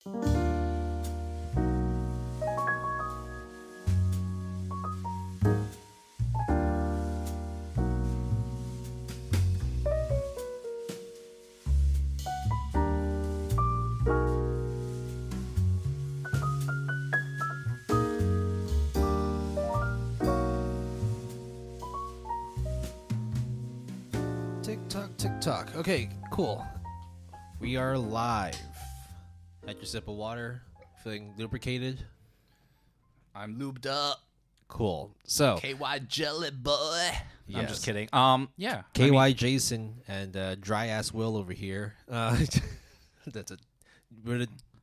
TikTok. Okay, cool. We are live. Had your sip of water? Feeling lubricated? I'm lubed up. Cool. So, KY jelly boy. yes. I'm just kidding. Yeah. KY Jason and dry ass Will over here. That's a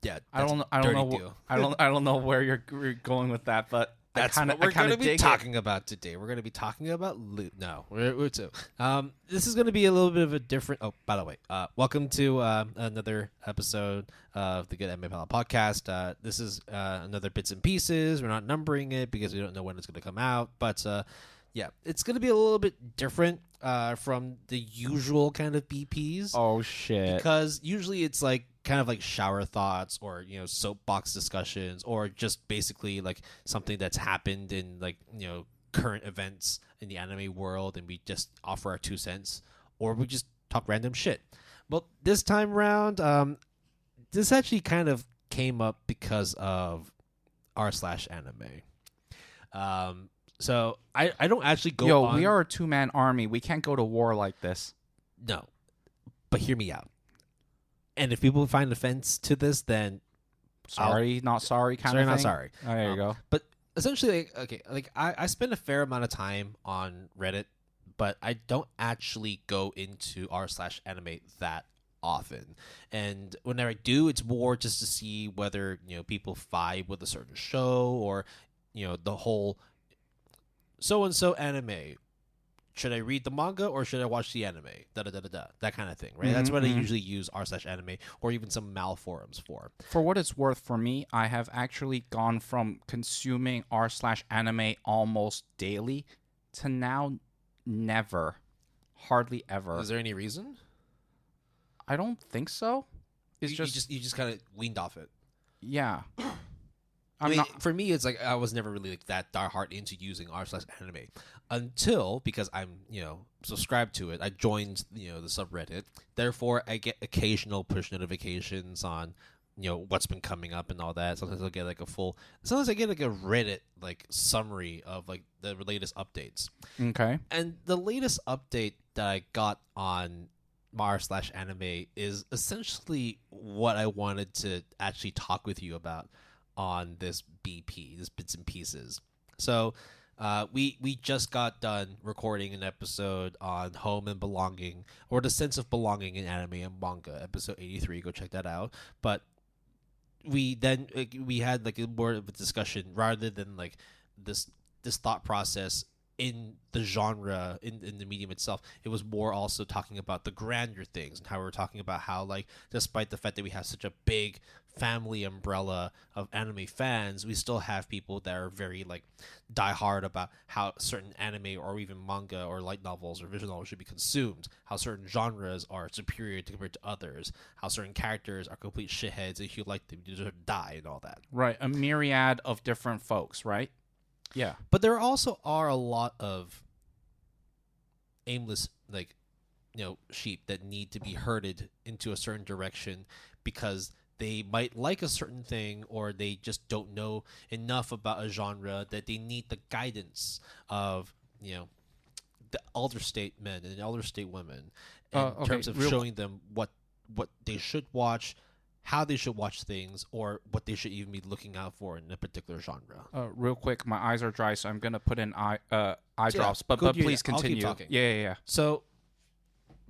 yeah. I don't know. I don't know where you're going with that, but That's what we're going to be talking about today. We're going to be talking about loot. No, we're too. This is going to be a little bit of a different. Oh, by the way, welcome to another episode of the Good Anime Pal podcast. This is another bits and pieces. We're not numbering it because we don't know when it's going to come out. But yeah, it's going to be a little bit different from the usual kind of BPs. Oh shit! Because usually it's like kind of like shower thoughts or soapbox discussions or just basically like something that's happened in like current events in the anime world and we just offer our 2 cents or we just talk random shit. But this time around this actually kind of came up because of r/anime. So I don't actually go on... we are a 2-man army. We can't go to war like this. No, but hear me out. And if people find offense to this, then sorry, not sorry, kind sorry, of thing. Not sorry. Oh, there you go. But essentially, I spend a fair amount of time on Reddit, but I don't actually go into r/anime that often. And whenever I do, it's more just to see whether people vibe with a certain show or the whole so and so anime. Should I read the manga or should I watch the anime? That kind of thing, right? That's what I usually use r/anime or even some Mal forums for. For what it's worth, for me, I have actually gone from consuming r/anime almost daily to now never, hardly ever. Is there any reason? I don't think so. It's you just kind of weaned off it. Yeah. For me, it's like I was never really like that diehard into using r/anime until because I'm subscribed to it. I joined the subreddit. Therefore, I get occasional push notifications on what's been coming up and all that. Sometimes I'll get like sometimes I get like a Reddit like summary of like the latest updates. Okay. And the latest update that I got on r/anime is essentially what I wanted to actually talk with you about on this BP, this bits and pieces. So we just got done recording an episode on home and belonging, or the sense of belonging in anime and manga, episode 83. Go check that out. But we had like more of a discussion rather than like this thought process in the genre, in the medium itself. It was more also talking about the grander things and how we were talking about how like despite the fact that we have such a big family umbrella of anime fans, we still have people that are very like diehard about how certain anime or even manga or light novels or visual novels should be consumed, how certain genres are superior compared to others, how certain characters are complete shitheads and if you like them you deserve to die and all that. Right, a myriad of different folks, right? Yeah. But there also are a lot of aimless like sheep that need to be herded into a certain direction because they might like a certain thing or they just don't know enough about a genre that they need the guidance of the elder state men and elder state women in terms of showing them what they should watch, how they should watch things, or what they should even be looking out for in a particular genre. Real quick, my eyes are dry, so I'm gonna put in eye drops. But please continue. I'll keep talking. Yeah. So,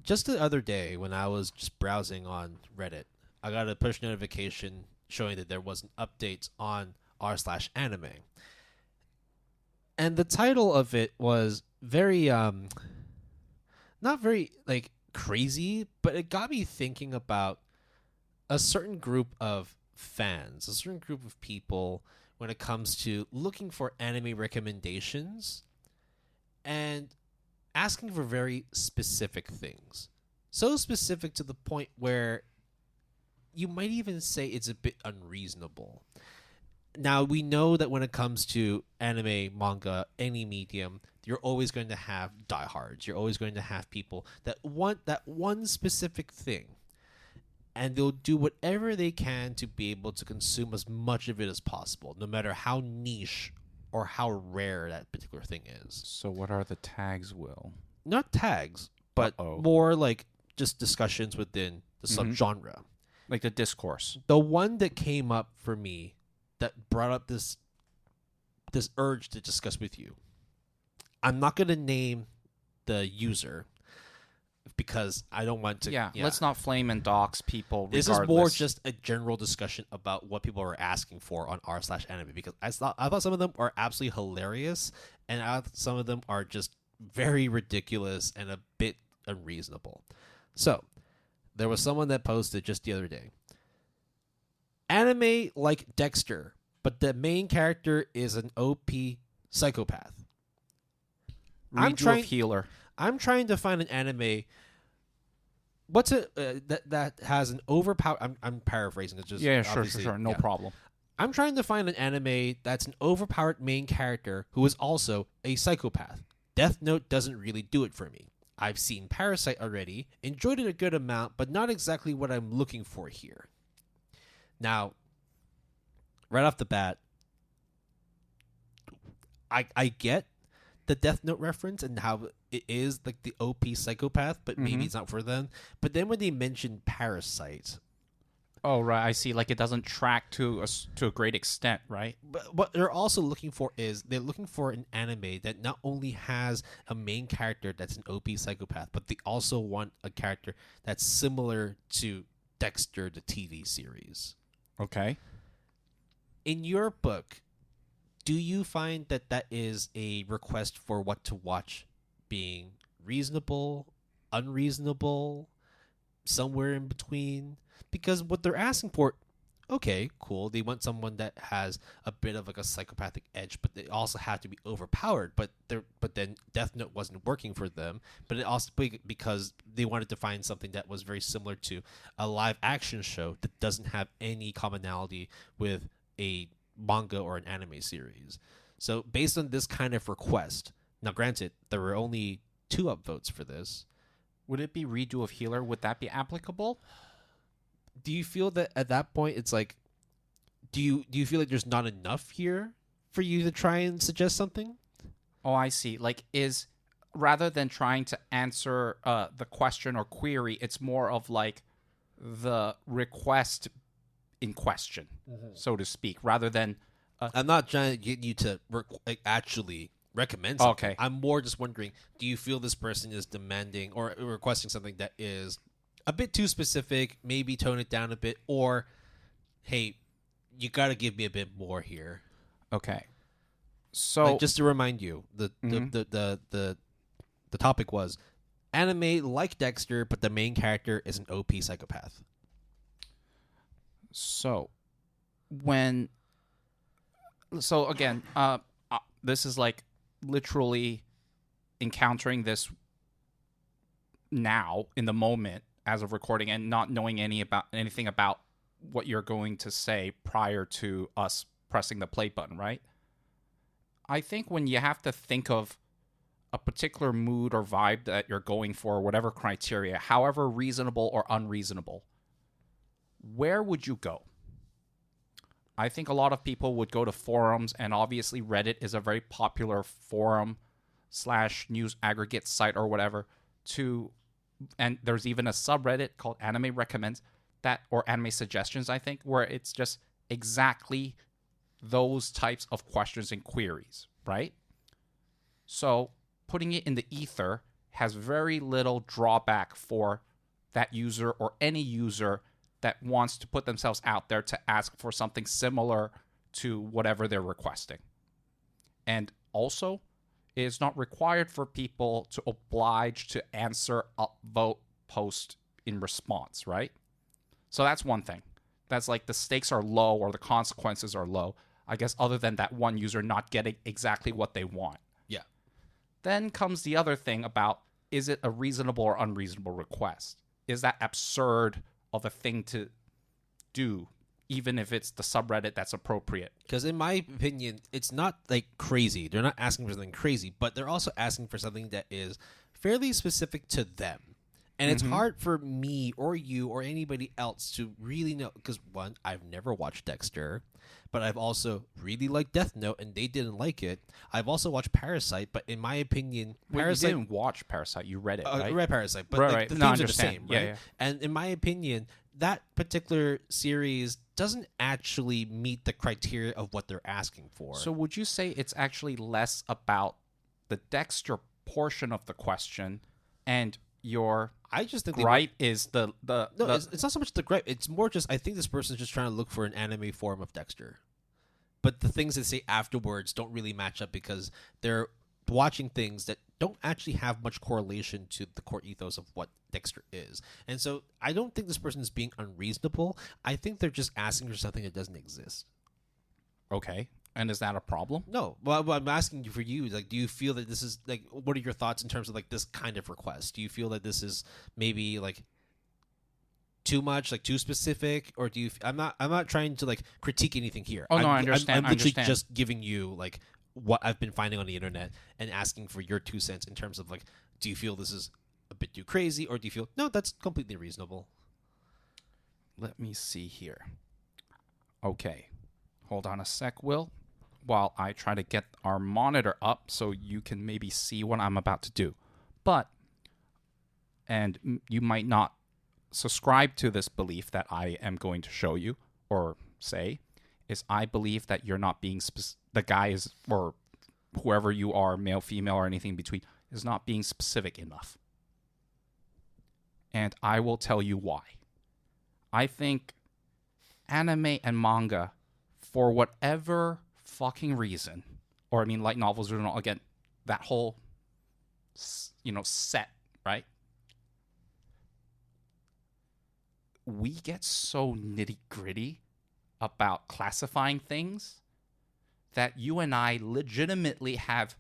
just the other day when I was just browsing on Reddit, I got a push notification showing that there was an update on r/anime, and the title of it was very not very like crazy, but it got me thinking about a certain group of fans, a certain group of people when it comes to looking for anime recommendations and asking for very specific things. So specific to the point where you might even say it's a bit unreasonable. Now, we know that when it comes to anime, manga, any medium, you're always going to have diehards. You're always going to have people that want that one specific thing. And they'll do whatever they can to be able to consume as much of it as possible, no matter how niche or how rare that particular thing is. So what are the tags, Will? Not tags, but Uh-oh. more like just discussions within the subgenre. Like the discourse. The one that came up for me that brought up this urge to discuss with you. I'm not going to name the user because I don't want to. Yeah, let's not flame and dox people. This regardless. is more just a general discussion about what people are asking for on r/anime, because I thought some of them are absolutely hilarious, and I thought some of them are just very ridiculous and a bit unreasonable. So there was someone that posted just the other day. Anime like Dexter, but the main character is an OP psychopath. Redo of Healer. I'm trying to find an anime. What's it that has an overpowered? I'm paraphrasing. It's just Sure. No problem. I'm trying to find an anime that's an overpowered main character who is also a psychopath. Death Note doesn't really do it for me. I've seen Parasite already, enjoyed it a good amount, but not exactly what I'm looking for here. Now, right off the bat, I get the Death Note reference and how it is like the OP psychopath, but maybe it's not for them. But then when they mentioned Parasite, oh right, I see. Like it doesn't track to a great extent, right? But what they're also looking for is they're looking for an anime that not only has a main character that's an OP psychopath, but they also want a character that's similar to Dexter, the TV series. Okay. In your book, do you find that that is a request for what to watch being reasonable, unreasonable, somewhere in between? Because what they're asking for, okay, cool. They want someone that has a bit of like a psychopathic edge, but they also have to be overpowered. But then Death Note wasn't working for them. But it also because they wanted to find something that was very similar to a live action show that doesn't have any commonality with a manga or an anime series. So based on this kind of request, now granted, there were only 2 upvotes for this. Would it be Redo of Healer? Would that be applicable? Do you feel that at that point it's like, do you feel like there's not enough here for you to try and suggest something? Oh, I see. Like is rather than trying to answer the question or query, it's more of like the request in question, so to speak, rather than. I'm not trying to get you to actually recommend something. Okay. I'm more just wondering, do you feel this person is demanding or requesting something that is a bit too specific, maybe tone it down a bit, or, hey, you got to give me a bit more here. Okay. So like, just to remind you, the topic was anime like Dexter, but the main character is an OP psychopath. So again, this is like literally encountering this now in the moment as of recording and not knowing anything about what you're going to say prior to us pressing the play button, right? I think when you have to think of a particular mood or vibe that you're going for, whatever criteria, however reasonable or unreasonable, where would you go? I think a lot of people would go to forums, and obviously Reddit is a very popular forum / news aggregate site or whatever, and there's even a subreddit called Anime Recommends that, or Anime Suggestions, I think, where it's just exactly those types of questions and queries, right? So putting it in the ether has very little drawback for that user or any user that wants to put themselves out there to ask for something similar to whatever they're requesting. And also, it is not required for people to oblige to answer, upvote, post in response, right? So that's one thing. That's like the stakes are low or the consequences are low, I guess, other than that one user not getting exactly what they want. Yeah. Then comes the other thing about, is it a reasonable or unreasonable request? Is that absurd of a thing to do, even if it's the subreddit that's appropriate. Because in my opinion, it's not like crazy. They're not asking for something crazy, but they're also asking for something that is fairly specific to them. And it's hard for me or you or anybody else to really know. Because, one, I've never watched Dexter, but I've also really liked Death Note, and they didn't like it. I've also watched Parasite, but in my opinion, Parasite... You didn't watch Parasite. You read it, right? I read Parasite, but right. the No, I themes are the understand. same, right? Yeah. And in my opinion, that particular series doesn't actually meet the criteria of what they're asking for. So would you say it's actually less about the Dexter portion of the question and your I just think gripe is the it's not so much the gripe. It's more just I think this person's just trying to look for an anime form of Dexter. But the things they say afterwards don't really match up because they're watching things that don't actually have much correlation to the core ethos of what Dexter is. And so I don't think this person is being unreasonable. I think they're just asking for something that doesn't exist. Okay. And is that a problem? No. Well, I'm asking you for you. Like, do you feel that this is like? What are your thoughts in terms of like this kind of request? Do you feel that this is maybe like too much, like too specific, or do you? I'm not trying to like critique anything here. Oh no, I understand. I'm literally just giving you like what I've been finding on the internet and asking for your 2 cents in terms of like, do you feel this is a bit too crazy, or do you feel no, that's completely reasonable? Let me see here. Okay, hold on a sec, Will, while I try to get our monitor up so you can maybe see what I'm about to do. But, and you might not subscribe to this belief that I am going to show you or say, is I believe that you're not being, the guy is, or whoever you are, male, female, or anything in between, is not being specific enough. And I will tell you why. I think anime and manga, for whatever fucking reason, or I mean light novels, again, that whole, set, right? We get so nitty gritty about classifying things that you and I legitimately have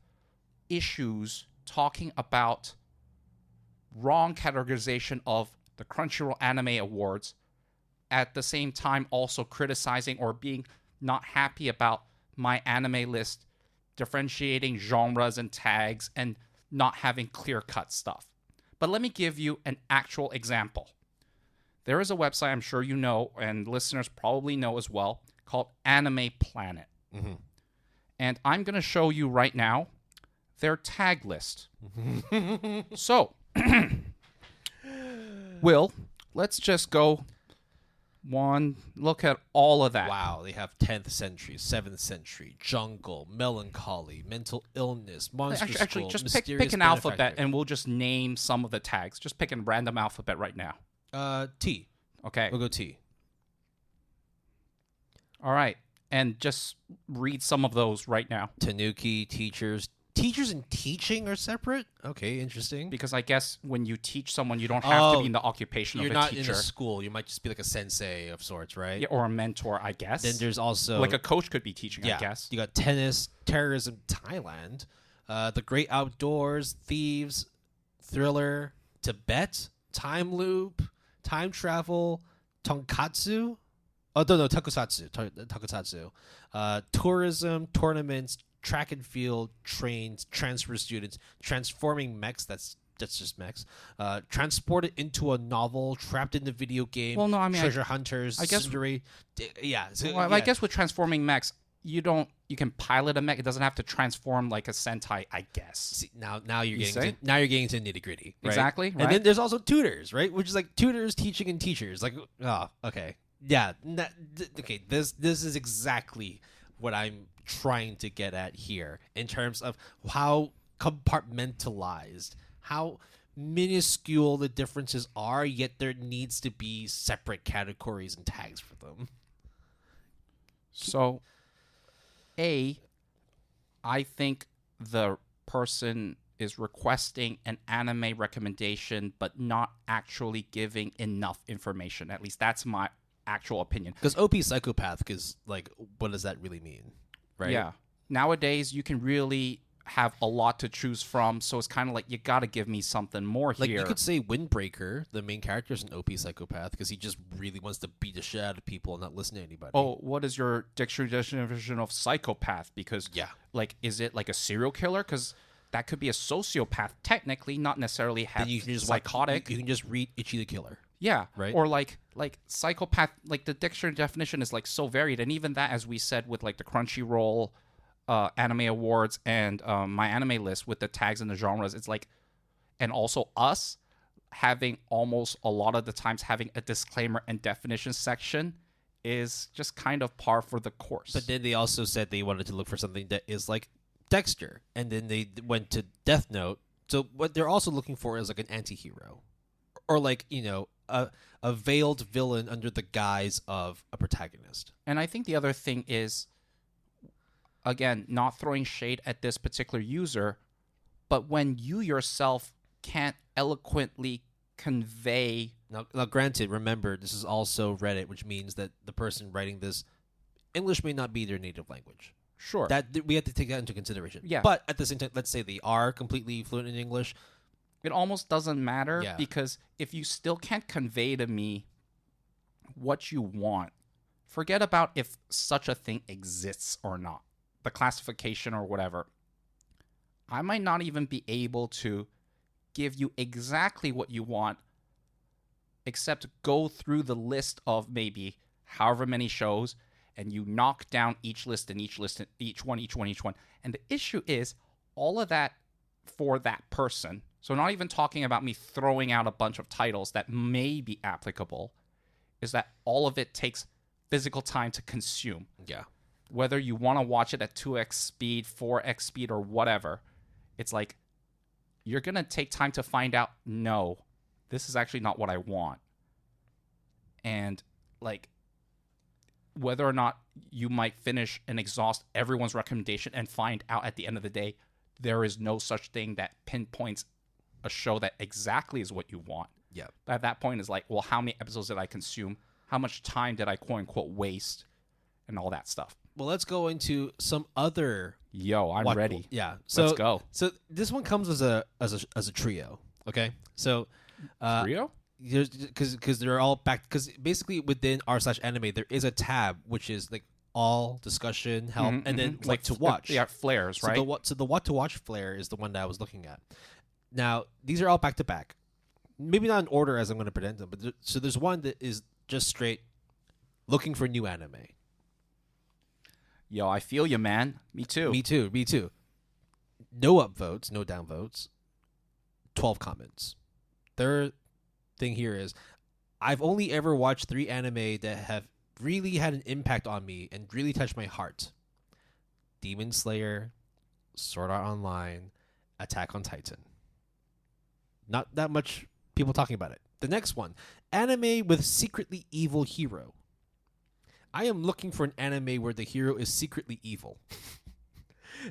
issues talking about wrong categorization of the Crunchyroll Anime Awards, at the same time also criticizing or being not happy about my anime list differentiating genres and tags and not having clear-cut stuff. But let me give you an actual example. There is a website I'm sure you know, and listeners probably know as well, called Anime Planet. Mm-hmm. And I'm going to show you right now their tag list. So, Will, let's just go look at all of that. Wow, they have 10th century, 7th century, jungle, melancholy, mental illness, monster Actually, school, just pick an alphabet and we'll just name some of the tags. Just pick a random alphabet right now. T. Okay. We'll go T. All right. And just read some of those right now. Tanuki, teachers. Teachers and teaching are separate? Okay, interesting. Because I guess when you teach someone, you don't have to be in the occupation of a teacher. You're not in a school. You might just be like a sensei of sorts, right? Yeah, or a mentor, I guess. Then there's also... like a coach could be teaching, I guess. You got tennis, terrorism, Thailand, the great outdoors, thieves, thriller, Tibet, time loop, time travel, tonkatsu. Oh, no, tokusatsu. Tokusatsu. Tourism, tournaments, track and field, trains, transfer students, transforming mechs. That's just mechs. Transported into a novel, trapped in the video game. Well, no, I mean, treasure hunters. I guess. Yeah. So, well, I guess with transforming mechs, you can pilot a mech. It doesn't have to transform like a Sentai, I guess. See, now you're getting to nitty gritty. Right? Exactly. Right? And then there's also tutors, right? Which is like tutors teaching and teachers. Like, oh, okay. Yeah. Okay. This is exactly what I'm trying to get at here in terms of how compartmentalized, how minuscule the differences are, yet there needs to be separate categories and tags for them. So, I think the person is requesting an anime recommendation but not actually giving enough information. At least that's my actual opinion. Because OP psychopath is like, what does that really mean? Right? Yeah. Nowadays, you can really have a lot to choose from, so it's kind of like you got to give me something more Like here. you could say Windbreaker, the main character is an OP psychopath because he just really wants to beat the shit out of people and not listen to anybody. Oh, what is your dictionary definition of psychopath? Because yeah. like, is it like a serial killer? Because that could be a sociopath, technically, not necessarily have Then you can just psychotic. you can just read Itchy the Killer. Yeah, right. Or like psychopath. Like the dictionary definition is like so varied, and even that, as we said with like the Crunchyroll anime awards and my anime list with the tags and the genres, it's like, and also us having almost a lot of the times having a disclaimer and definition section is just kind of par for the course. But then they also said they wanted to look for something that is like Dexter, and then they went to Death Note. So what they're also looking for is like an anti-hero, or like, you know, a veiled villain under the guise of a protagonist. And I think the other thing is, again, not throwing shade at this particular user, but when you yourself can't eloquently convey. Now, granted, remember, this is also Reddit, which means that the person writing this, English may not be their native language. Sure. That we have to take that into consideration. Yeah. But at the same time, let's say they are completely fluent in English. It almost doesn't matter, Yeah. because if you still can't convey to me what you want, forget about if such a thing exists or not, the classification or whatever. I might not even be able to give you exactly what you want, except go through the list of maybe however many shows, and you knock down each list and each list and each one. And the issue is all of that for that person. So not even talking about me throwing out a bunch of titles that may be applicable, is that all of it takes physical time to consume. Yeah. Whether you want to watch it at 2x speed, 4x speed, or whatever, it's like you're going to take time to find out, no, this is actually not what I want. And like, whether or not you might finish and exhaust everyone's recommendation and find out at the end of the day, there is no such thing that pinpoints a show that exactly is what you want. Yeah. But at that point, is like, well, how many episodes did I consume? How much time did I quote unquote waste? And all that stuff. Well, let's go into some other. Yo, I'm ready. Yeah. So let's go. So this one comes as a trio. Okay. So Trio? because they're all back, because basically within r/anime there is a tab which is like all discussion, help, and then like to watch. Yeah, flares, right? So the what to watch flare is the one that I was looking at. Now these are all back to back, maybe not in order as I'm going to present them, but so there's one that is just straight looking for new anime. Yo, I feel you, man. Me too. Me too. No upvotes, no downvotes. 12 comments. Their thing here is, I've only ever watched 3 anime that have really had an impact on me and really touched my heart. Demon Slayer, Sword Art Online, Attack on Titan. Not that much people talking about it. The next one, anime with secretly evil hero. I am looking for an anime where the hero is secretly evil.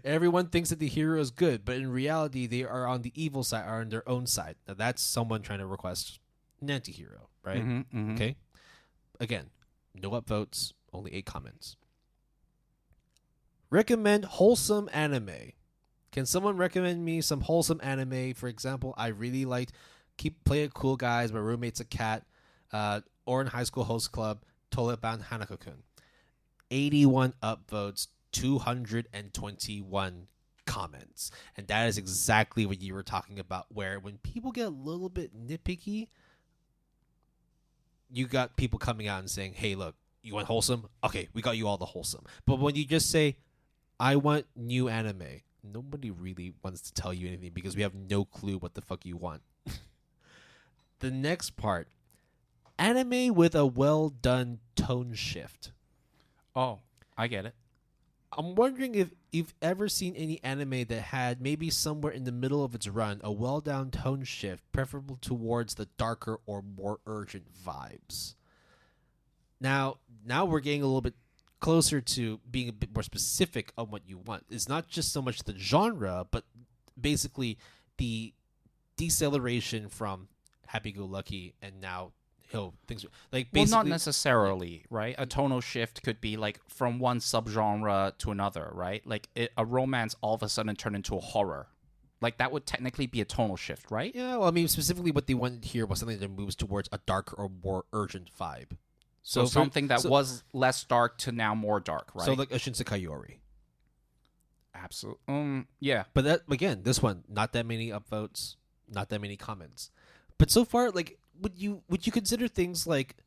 Everyone thinks that the hero is good, but in reality, they are on the evil side, are on their own side. Now, that's someone trying to request an anti-hero, right? Okay? Again, no upvotes, only 8 comments. Recommend wholesome anime. Can someone recommend me some wholesome anime? For example, I really liked Play It Cool Guys, My Roommate's a Cat, Oran High School Host Club, Toilet Bound Hanako-kun. 81 upvotes, 221 comments. And that is exactly what you were talking about, where when people get a little bit nitpicky, you got people coming out and saying, hey, look, you want wholesome? Okay, we got you all the wholesome. But when you just say, I want new anime, nobody really wants to tell you anything because we have no clue what the fuck you want. The next part, anime with a well done tone shift. Oh, I get it. I'm wondering if you've ever seen any anime that had maybe somewhere in the middle of its run a well done tone shift, preferable towards the darker or more urgent vibes. Now we're getting a little bit closer to being a bit more specific on what you want. It's not just so much the genre, but basically the deceleration from happy-go-lucky and now things like Well, basically. not necessarily, right? A tonal shift could be like from one subgenre to another, right? Like a romance all of a sudden turned into a horror. Like that would technically be a tonal shift, right? Yeah, well, I mean, specifically what they wanted here was something that moves towards a darker or more urgent vibe. So something that was less dark to now more dark, right? So like a Shinsekai Yori. Absolutely. Yeah. But that again, this one, not that many upvotes, not that many comments. But so far, like, would you consider things like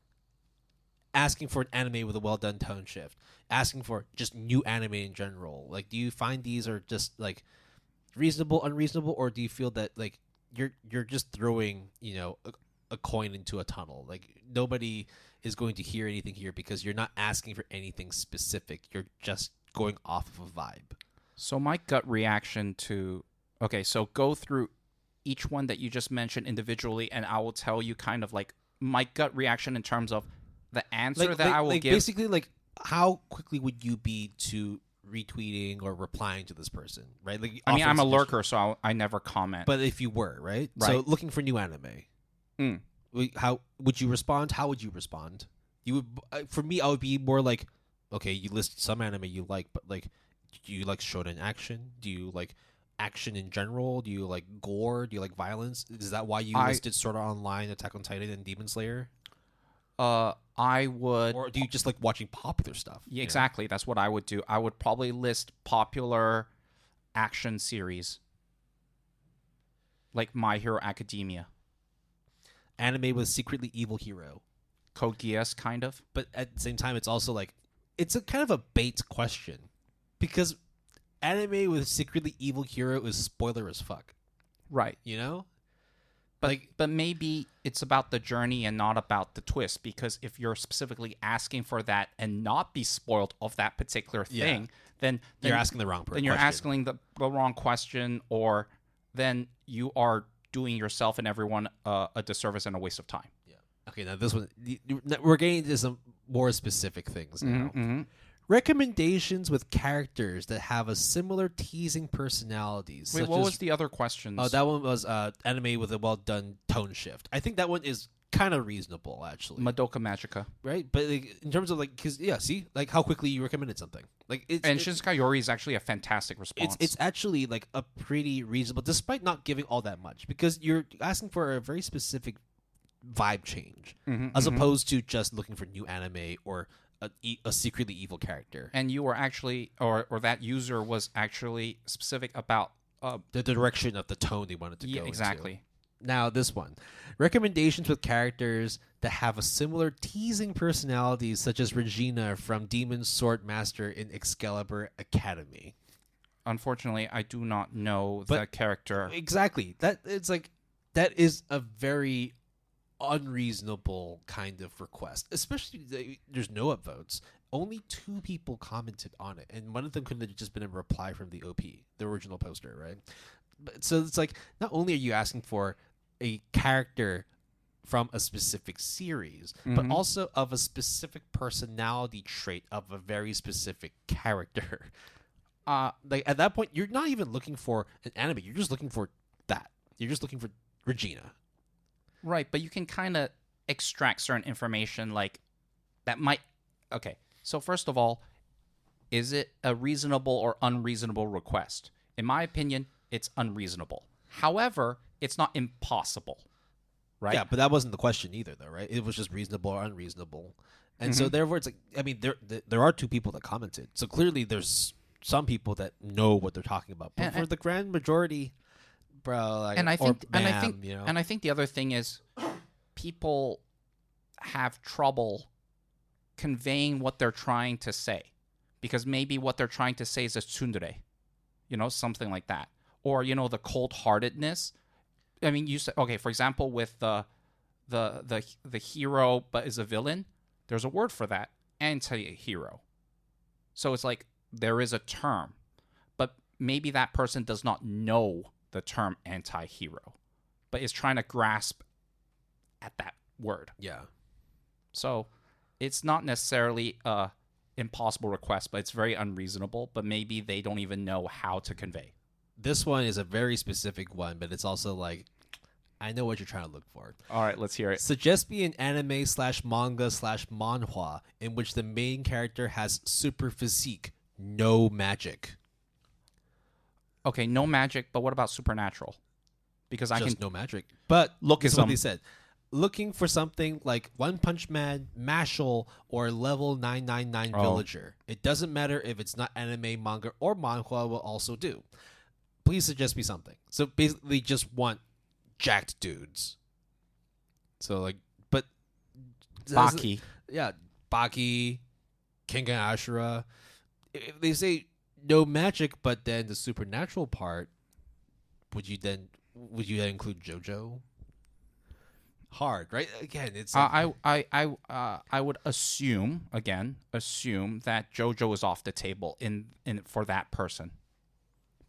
asking for an anime with a well done tone shift, asking for just new anime in general? Like, do you find these are just like reasonable, unreasonable, or do you feel that like you're just throwing a coin into a tunnel? Like nobody is going to hear anything here because you're not asking for anything specific. You're just going off of a vibe. So my gut reaction to so go through each one that you just mentioned individually, and I will tell you kind of like my gut reaction in terms of the answer I will give. Basically, like how quickly would you be to retweeting or replying to this person, right? Like, I mean, I'm a lurker, so I never comment. But if you were, right? So looking for new anime, how would you respond? How would you respond? You would, for me, I would be more like, okay, you list some anime you like, but like, do you like shonen action? Do you like action in general? Do you like gore? Do you like violence? Is that why you listed Sword Art Online, Attack on Titan, and Demon Slayer? I would. Or do you just like watching popular stuff? Yeah, exactly. That's what I would do. I would probably list popular action series, like My Hero Academia, anime with secretly evil hero, Code Geass, kind of. But at the same time, it's also like it's a kind of a bait question because anime with secretly evil hero is spoiler as fuck, right? But maybe it's about the journey and not about the twist, because if you're specifically asking for that and not be spoiled of that particular thing, then you're asking the wrong person. Then you're asking the wrong question, or then you are doing yourself and everyone a disservice and a waste of time. Yeah. Okay, now this one, we're getting into some more specific things now. Mm-hmm. Recommendations with characters that have a similar teasing personalities. Wait, what was the other questions? Oh, that one was anime with a well-done tone shift. I think that one is kind of reasonable, actually. Madoka Magica. Right? But like, in terms of, like, because, yeah, see? Like, how quickly you recommended something. Like Shinsekai Yori is actually a fantastic response. It's actually, like, a pretty reasonable, despite not giving all that much, because you're asking for a very specific vibe change, as opposed to just looking for new anime or a secretly evil character. And you were actually, or that user was actually specific about the direction of the tone they wanted to go exactly. into. Now, this one. Recommendations with characters that have a similar teasing personalities, such as Regina from Demon Sword Master in Excalibur Academy. Unfortunately, I do not know that character. Exactly. That is a very unreasonable kind of request, especially there's no upvotes. Only 2 people commented on it, and one of them could have just been a reply from the OP, the original poster, right? But, so it's like, not only are you asking for a character from a specific series, but also of a specific personality trait of a very specific character. Like at that point, you're not even looking for an anime. You're just looking for that. You're just looking for Regina. Right, but you can kind of extract certain information like that might... Okay, so first of all, is it a reasonable or unreasonable request? In my opinion, it's unreasonable. However, it's not impossible, right? Yeah, but that wasn't the question either, though, right? It was just reasonable or unreasonable. And so therefore, it's like, I mean, there are 2 people that commented. So clearly there's some people that know what they're talking about. But for the grand majority... Bro, like, and I think, you know? and I think the other thing is, people have trouble conveying what they're trying to say, because maybe what they're trying to say is a tsundere, something like that, or the cold-heartedness. I mean, you said, okay, for example, with the hero but is a villain, there's a word for that, anti-hero. So it's like there is a term, but maybe that person does not know the term anti-hero, but is trying to grasp at that word. Yeah. So it's not necessarily a impossible request, but it's very unreasonable, but maybe they don't even know how to convey. This one is a very specific one, but it's also like, I know what you're trying to look for. All right, let's hear it. Suggest me an anime / manga / manhwa in which the main character has super physique, no magic. Okay, no magic, but what about supernatural? Because I Just can no magic. But look this at is what some. they said. Looking for something like One Punch Man, Mashal, or level 999 Oh. Villager. It doesn't matter if it's not anime, manga, or manhwa will also do. Please suggest me something. So basically just want jacked dudes. So like, but Baki. yeah, Baki, King and Ashura. If they say no magic, but then the supernatural part, would you then include JoJo? Hard, right? Again, it's like, I would assume that JoJo is off the table in for that person,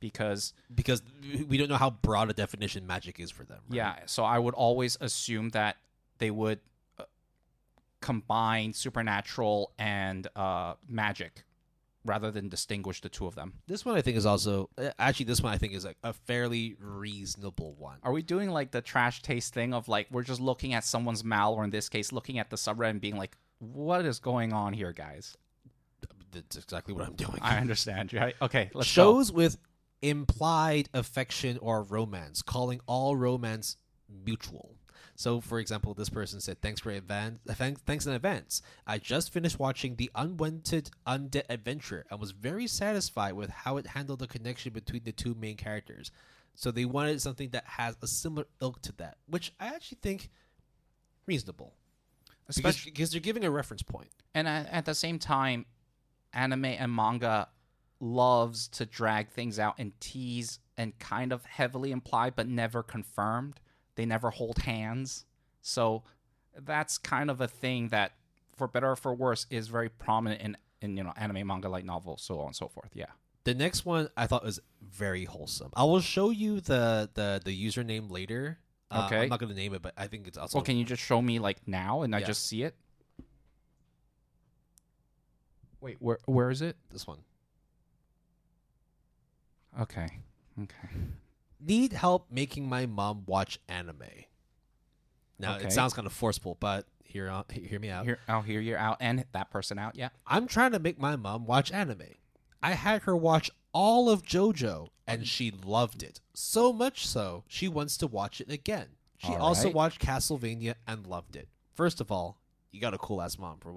because we don't know how broad a definition magic is for them. Right? yeah. So I would always assume that they would combine supernatural and magic, rather than distinguish the two of them. This one I think is also actually this one I think is like a fairly reasonable one. Are we doing like the trash taste thing of like we're just looking at someone's mal, or in this case looking at the subreddit and being like, what is going on here, guys? That's exactly what I'm doing. I understand, right? Okay, let's Shows with implied affection or romance, calling all romance mutual. So, for example, this person said, thanks in advance. I just finished watching The Unwanted Undead Adventure and was very satisfied with how it handled the connection between the two main characters. So they wanted something that has a similar ilk to that, which I actually think reasonable. Especially because they're giving a reference point. And at the same time, anime and manga loves to drag things out and tease and kind of heavily imply but never confirmed. They never hold hands. So that's kind of a thing that, for better or for worse, is very prominent in anime, manga, light novels, so on and so forth. Yeah. The next one I thought was very wholesome. I will show you the username later. Okay. I'm not going to name it, but I think it's also... Well, can you just show me like now and I Yeah. just see it? Wait, where is it? This one. Okay. Need help making my mom watch anime. Now, Okay. it sounds kind of forceful, but hear me out. I'll hear you out and that person out. Yeah. I'm trying to make my mom watch anime. I had her watch all of JoJo, and she loved it. So much so, she wants to watch it again. She All also right. watched Castlevania and loved it. First of all, you got a cool-ass mom for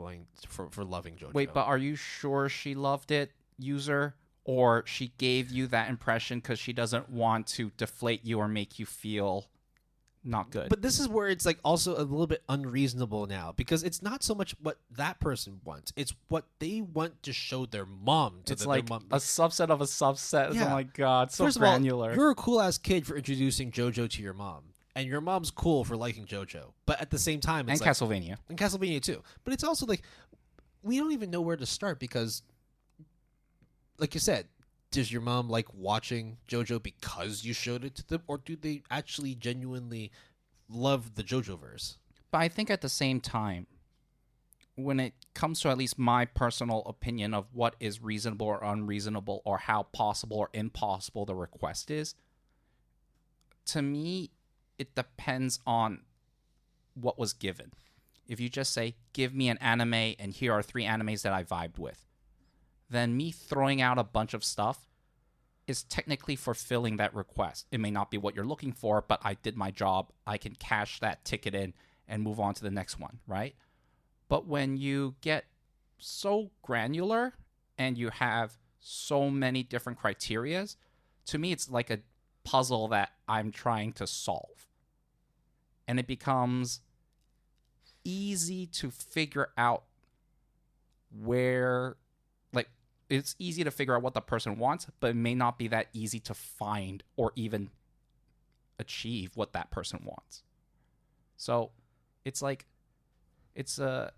loving JoJo. Wait, but are you sure she loved it, user? Or she gave you that impression because she doesn't want to deflate you or make you feel not good? But this is where it's like also a little bit unreasonable now, because it's not so much what that person wants; it's what they want to show their mom. It's their like mom. a subset of a subset. Yeah. Oh my god, so First granular. of all, you're a cool ass kid for introducing JoJo to your mom, and your mom's cool for liking JoJo. But at the same time, it's and like, Castlevania. and Castlevania too. But it's also like we don't even know where to start, because, like you said, does your mom like watching JoJo because you showed it to them, or do they actually genuinely love the JoJo verse? But I think at the same time, when it comes to at least my personal opinion of what is reasonable or unreasonable, or how possible or impossible the request is, to me, it depends on what was given. If you just say, give me an anime and here are 3 animes that I vibed with, then me throwing out a bunch of stuff is technically fulfilling that request. It may not be what you're looking for, but I did my job. I can cash that ticket in and move on to the next one, right? But when you get so granular and you have so many different criterias, to me it's like a puzzle that I'm trying to solve. And it becomes easy to figure out where, like, it's easy to figure out what the person wants, but it may not be that easy to find or even achieve what that person wants. So it's like it's a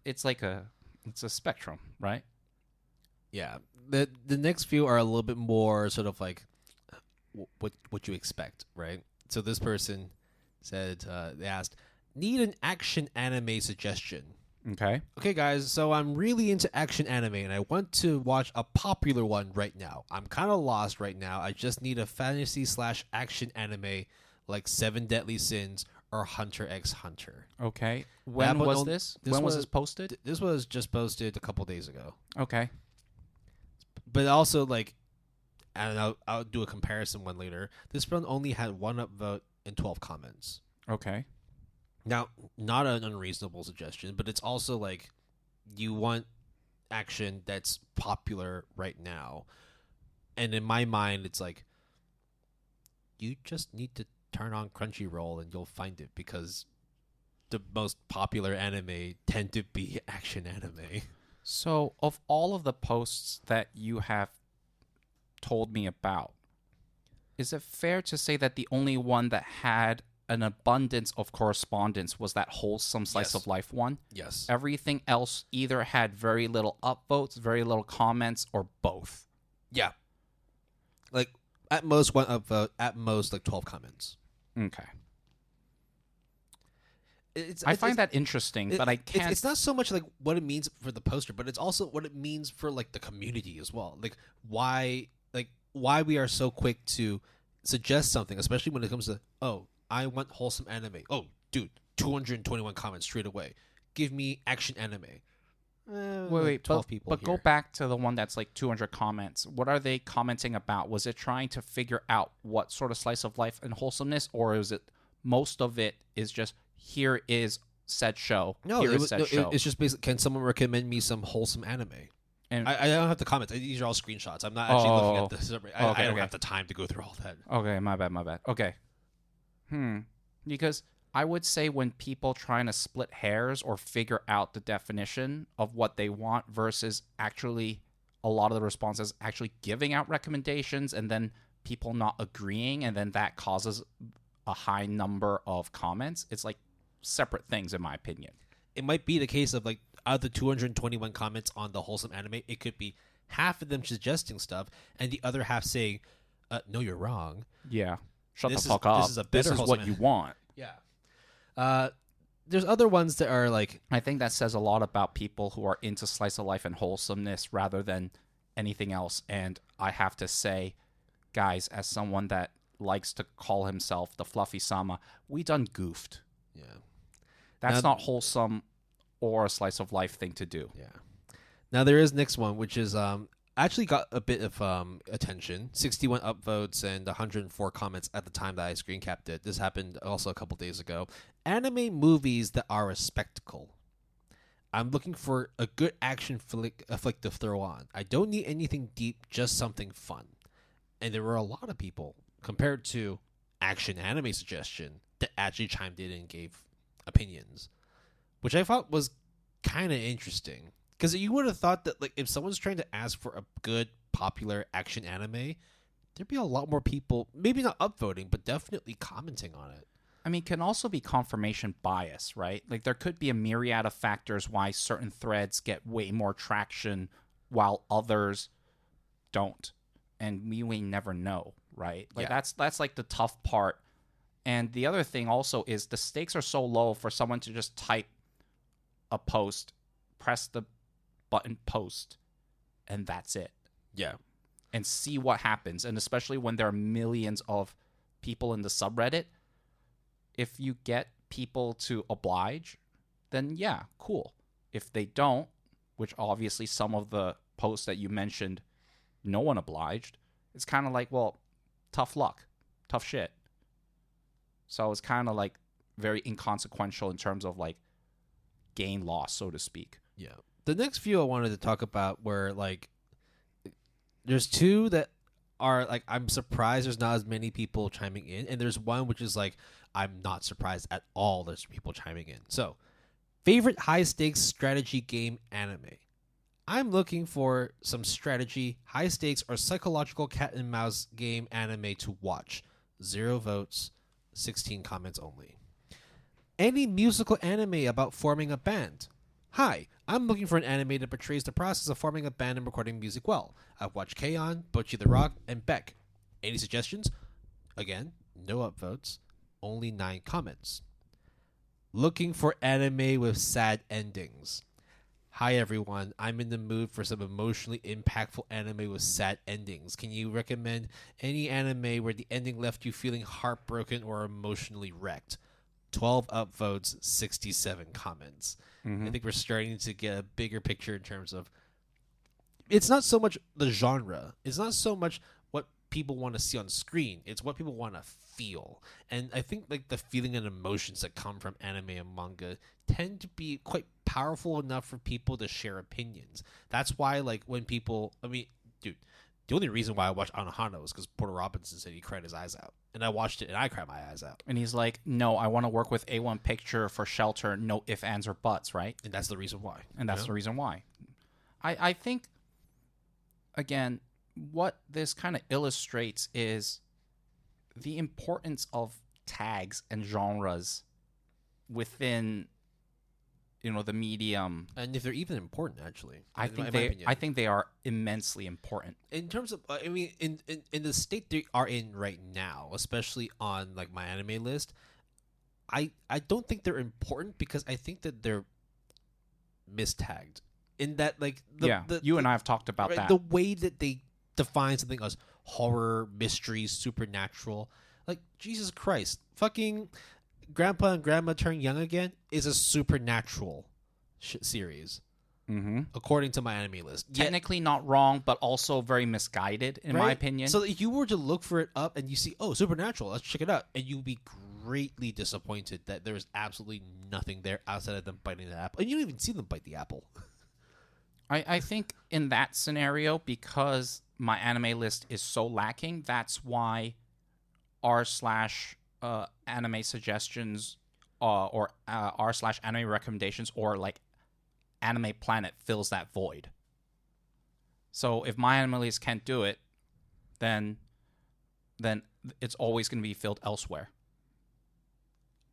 spectrum, right? Yeah. The next few are a little bit more sort of like what you expect, right? So this person said, they asked, need an action anime suggestion. Okay. Okay, guys, so I'm really into action anime, and I want to watch a popular one right now. I'm kind of lost right now. I just need a fantasy / action anime like 7 Deadly Sins or Hunter x Hunter. Okay. When was this? When was this posted? This was just posted a couple days ago. Okay. But also, like, I don't know, I'll do a comparison one later. This one only had 1 upvote and 12 comments. Okay. Now, not an unreasonable suggestion, but it's also like you want action that's popular right now. And in my mind, it's like you just need to turn on Crunchyroll and you'll find it, because the most popular anime tend to be action anime. So, of all of the posts that you have told me about, is it fair to say that the only one that had an abundance of correspondence was that wholesome slice of life one? Yes. Everything else either had very little upvotes, very little comments, or both. Yeah. Like, at most 1 upvote, at most like 12 comments. Okay. I find that interesting, but I can't. It's not so much like what it means for the poster, but it's also what it means for like the community as well. Like why we are so quick to suggest something, especially when it comes to, oh, I want wholesome anime. Oh, dude, 221 comments straight away. Give me action anime. Wait, 12 people. But go back to the one that's like 200 comments. What are they commenting about? Was it trying to figure out what sort of slice of life and wholesomeness, or is it most of it is just, here is said show? No, it's just basically, can someone recommend me some wholesome anime? And I don't have to comment. These are all screenshots. I'm not actually looking at this. I don't have the time to go through all that. Okay, my bad. Okay. Because I would say when people trying to split hairs or figure out the definition of what they want versus actually a lot of the responses actually giving out recommendations and then people not agreeing, and then that causes a high number of comments, it's like separate things in my opinion. It might be the case of like out of the 221 comments on the wholesome anime, it could be half of them suggesting stuff and the other half saying, no, you're wrong. Yeah. Shut the fuck up. This is what you want. Yeah. There's other ones that are like... I think that says a lot about people who are into slice of life and wholesomeness rather than anything else. And I have to say, guys, as someone that likes to call himself the Fluffy Sama, we done goofed. Yeah. That's not wholesome or a slice of life thing to do. Yeah. Now there is next one, which is actually got a bit of attention. 61 upvotes and 104 comments at the time that I screen capped it. This happened also a couple days ago. Anime movies that are a spectacle. I'm looking for a good action flick to throw on. I don't need anything deep, just something fun. And there were a lot of people, compared to action anime suggestion, that actually chimed in and gave opinions, which I thought was kind of interesting. Because you would have thought that, like, if someone's trying to ask for a good, popular action anime, there'd be a lot more people, maybe not upvoting, but definitely commenting on it. I mean, it can also be confirmation bias, right? Like, there could be a myriad of factors why certain threads get way more traction while others don't. And we never know, right? Like, yeah. That's like the tough part. And the other thing also is the stakes are so low for someone to just type a post, press the button post, and that's it. Yeah. And see what happens. And especially when there are millions of people in the subreddit, if you get people to oblige, then yeah, cool. If they don't, which obviously some of the posts that you mentioned, no one obliged, it's kind of like, well, tough luck, tough shit. So it's kind of like very inconsequential in terms of like gain loss, so to speak. Yeah. The next few I wanted to talk about were like, there's two that are like, I'm surprised there's not as many people chiming in. And there's one which is like, I'm not surprised at all there's people chiming in. So, favorite high stakes strategy game anime. I'm looking for some strategy, high stakes, or psychological cat and mouse game anime to watch. 0 votes, 16 comments only. Any musical anime about forming a band. Hi, I'm looking for an anime that portrays the process of forming a band and recording music well. I've watched K-On!, Bocchi the Rock, and Beck. Any suggestions? Again, no upvotes, only 9 comments. Looking for anime with sad endings. Hi everyone, I'm in the mood for some emotionally impactful anime with sad endings. Can you recommend any anime where the ending left you feeling heartbroken or emotionally wrecked? 12 upvotes, 67 comments. Mm-hmm. I think we're starting to get a bigger picture in terms of it's not so much the genre. It's not so much what people want to see on screen. It's what people want to feel. And I think like the feeling and emotions that come from anime and manga tend to be quite powerful enough for people to share opinions. That's why like when people, I mean, dude, the only reason why I watched Anohana was because Porter Robinson said he cried his eyes out. And I watched it and I cried my eyes out. And he's like, no, I want to work with A1 Picture for Shelter, no ifs, ands, or buts, right? And that's the reason why. And that's the reason why. I think, again, what this kind of illustrates is the importance of tags and genres within, the medium. And if they're even important, actually. I think they are immensely important. In terms of, I mean, in the state they are in right now, especially on like my anime list, I don't think they're important because I think that they're mistagged. In that, like, you and I have talked about that. The way that they define something as horror, mystery, supernatural, like Jesus Christ, fucking Grandpa and Grandma Turn Young Again is a supernatural series. Mm-hmm. According to my anime list. Technically not wrong, but also very misguided, in my opinion. So if you were to look for it up and you see, oh, Supernatural, let's check it out, and you'll be greatly disappointed that there's absolutely nothing there outside of them biting the apple. And you don't even see them bite the apple. I think in that scenario, because my anime list is so lacking, that's why r/anime suggestions or r/anime recommendations or like Anime Planet fills that void. So if my anime list can't do it, then it's always going to be filled elsewhere.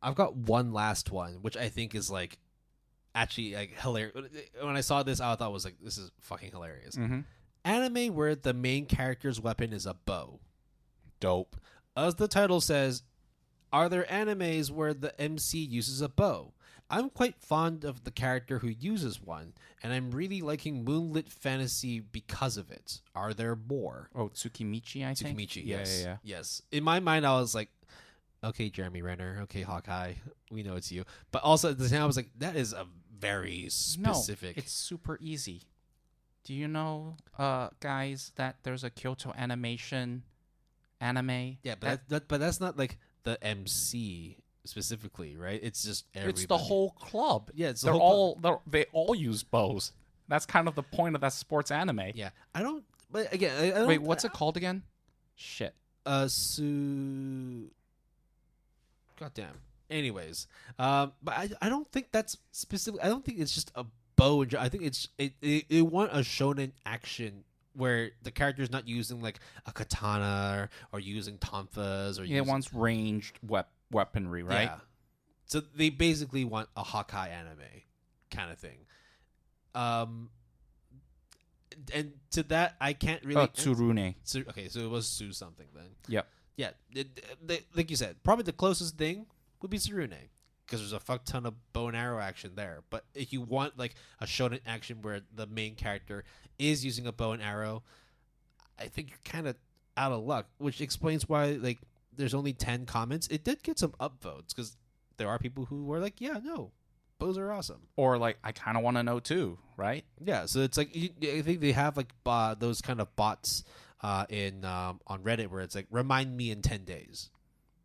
I've got one last one, which I think is like actually like hilarious. When I saw this, I thought it was like, this is fucking hilarious. Mm-hmm. Anime where the main character's weapon is a bow. Dope. As the title says, are there animes where the MC uses a bow? I'm quite fond of the character who uses one, and I'm really liking Moonlit Fantasy because of it. Are there more? Oh, Tsukimichi, I think? Tsukimichi, yes. Yeah. Yes. In my mind, I was like, okay, Jeremy Renner, okay, Hawkeye, we know it's you. But also at the time, I was like, that is a very specific... No, it's super easy. Do you know, guys, that there's a Kyoto Animation anime? Yeah, but that's not like the MC specifically, right? It's just everybody. It's the whole club. Yeah, it's they all use bows. That's kind of the point of that sports anime. Yeah, I don't. But again, I don't. Wait, what's it called again? Shit. Goddamn. Anyways, but I don't think that's specific. I don't think it's just a bow. I think it want a shonen action where the character's not using like a katana or using tonfas or it wants ranged weaponry, right? Yeah. So they basically want a Hawkeye anime kind of thing. And to that I can't really. Tsurune. Okay, so it was Su something then. Yep. Yeah, like you said, probably the closest thing would be Tsurune because there's a fuck ton of bow and arrow action there. But if you want like a shonen action where the main character is using a bow and arrow, I think you're kind of out of luck, which explains why like there's only 10 comments. It did get some upvotes because there are people who were like, yeah, no, bows are awesome. Or like, I kind of want to know too, right? Yeah, so it's like I think they have like those kind of bots on Reddit where it's like, remind me in 10 days.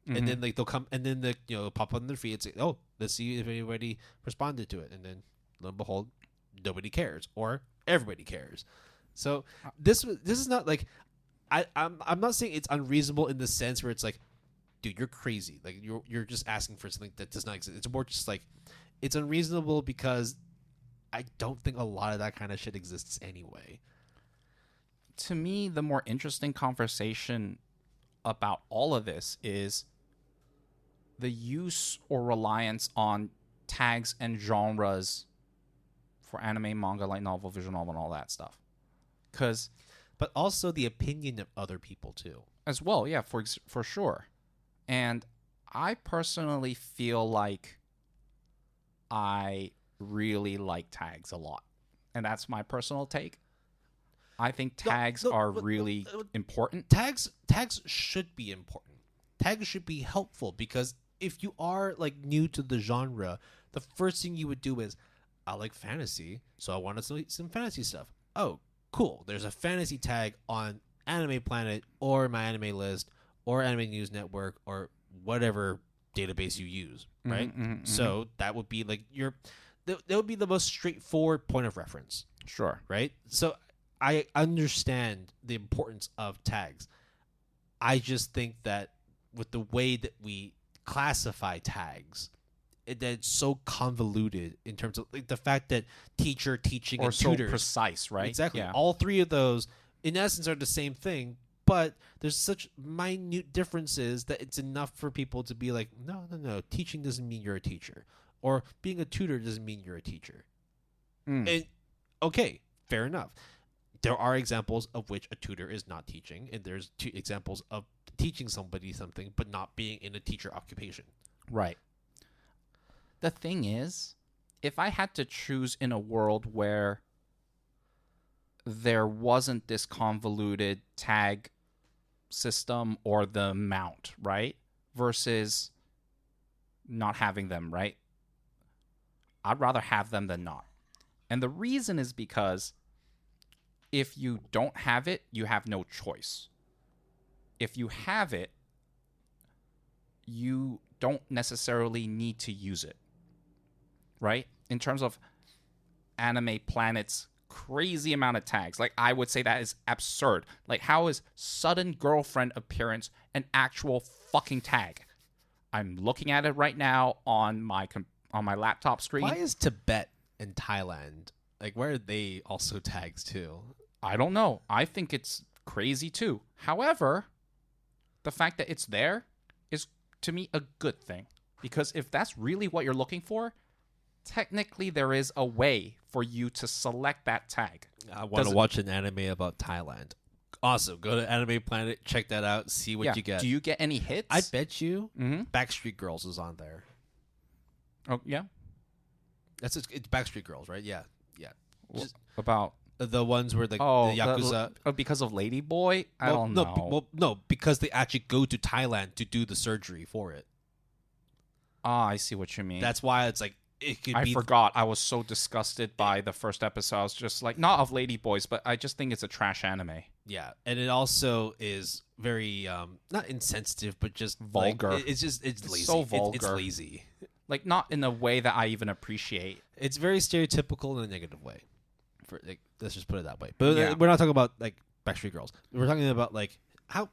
Mm-hmm. And then like they'll come and then pop on their feed and say, oh, let's see if anybody responded to it. And then lo and behold, nobody cares or everybody cares. So this is not like I'm not saying it's unreasonable in the sense where it's like, dude, you're crazy. Like you're just asking for something that does not exist. It's more just like it's unreasonable because I don't think a lot of that kind of shit exists anyway. To me, the more interesting conversation about all of this is the use or reliance on tags and genres for anime, manga, light novel, visual novel, and all that stuff. But also the opinion of other people too. As well, yeah, for sure. And I personally feel like I really like tags a lot. And that's my personal take. I think tags are really important. Tags should be important. Tags should be helpful because if you are like new to the genre, the first thing you would do is, I like fantasy, so I want to see some fantasy stuff. Oh, cool. There's a fantasy tag on Anime Planet or my anime list or Anime News Network or whatever database you use, right? So that would be like that would be the most straightforward point of reference, Sure. right? So I understand the importance of tags. I just think that with the way that we classify tags, that it's so convoluted in terms of like the fact that teacher, teaching, Or and so tutors, precise, right? exactly, Yeah. all three of those in essence are the same thing, but there's such minute differences that it's enough for people to be like, no, teaching doesn't mean you're a teacher, or being a tutor doesn't mean you're a teacher. And okay, fair enough. There are examples of which a tutor is not teaching, and there's two examples of teaching somebody something but not being in a teacher occupation. Right. The thing is, if I had to choose in a world where there wasn't this convoluted tag system or the mount, right? Versus not having them, right? I'd rather have them than not. And the reason is because if you don't have it, you have no choice. If you have it, you don't necessarily need to use it, right? In terms of Anime Planet's crazy amount of tags, like I would say that is absurd. Like, how is sudden girlfriend appearance an actual fucking tag? I'm looking at it right now on my laptop screen. Why is Tibet and Thailand, like, why are they also tags too? I don't know. I think it's crazy too. However, the fact that it's there is, to me, a good thing. Because if that's really what you're looking for, technically there is a way for you to select that tag. I want to watch an anime about Thailand. Awesome. Go to Anime Planet, check that out, see what you get. Do you get any hits? I bet you Backstreet Girls is on there. Oh, yeah? It's Backstreet Girls, right? Yeah. Just About... the ones where the Yakuza... because of Lady Boy? I don't know. No, because they actually go to Thailand to do the surgery for it. Ah, I see what you mean. That's why it's like... I forgot. I was so disgusted by the first episode. I was just like, not of Lady Boys, but I just think it's a trash anime. Yeah, and it also is very not insensitive, but just vulgar. Like, it's lazy. So vulgar. It's lazy. Like, not in a way that I even appreciate. It's very stereotypical in a negative way. For like, let's just put it that way. But we're not talking about like Backstreet Girls. We're talking about like how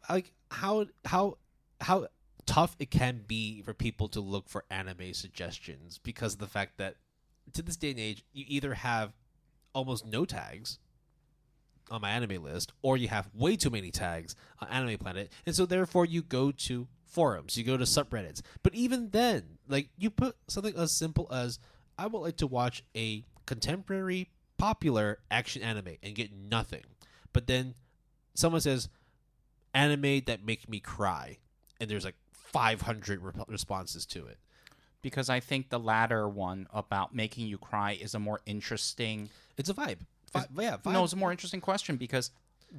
tough it can be for people to look for anime suggestions because of the fact that to this day and age you either have almost no tags on my anime list or you have way too many tags on Anime Planet, and so therefore you go to forums, you go to subreddits. But even then, like, you put something as simple as I would like to watch a contemporary popular action anime and get nothing, but then someone says anime that make me cry and there's like 500 responses to it. Because I think the latter one about making you cry is a more interesting... It's a vibe. Vibe. No, it's a more interesting question because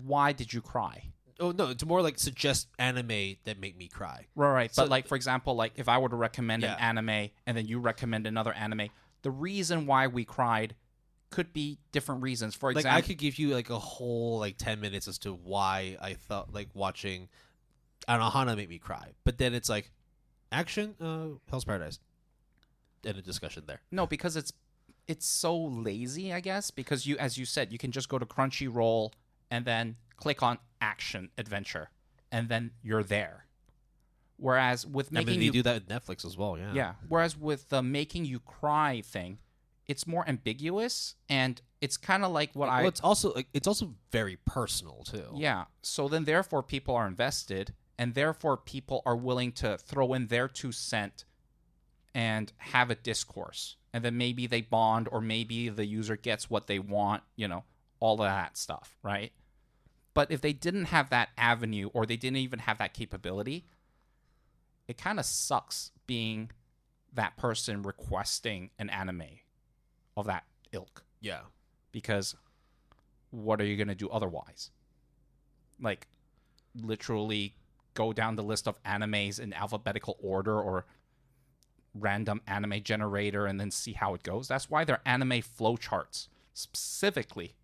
why did you cry? Oh, no, it's more like suggest anime that make me cry. Right. So, but like, for example, like if I were to recommend an anime and then you recommend another anime, the reason why we cried could be different reasons. For example... Like, I could give you like a whole like 10 minutes as to why I thought like watching... I don't know, Hana made me cry. But then it's like, action, Hell's Paradise. End of discussion there. No, because it's so lazy, I guess. Because you, as you said, you can just go to Crunchyroll and then click on action adventure, and then you're there. Whereas with making they do that with Netflix as well, Yeah. Whereas with the making you cry thing, it's more ambiguous, and it's kind of like what it's also very personal too. Yeah. So then, therefore, people are invested. And therefore, people are willing to throw in their 2 cents and have a discourse. And then maybe they bond, or maybe the user gets what they want, all of that stuff, right? But if they didn't have that avenue, or they didn't even have that capability, it kind of sucks being that person requesting an anime of that ilk. Yeah. Because what are you going to do otherwise? Like, literally... go down the list of animes in alphabetical order or random anime generator and then see how it goes. That's why they're anime flowcharts, specifically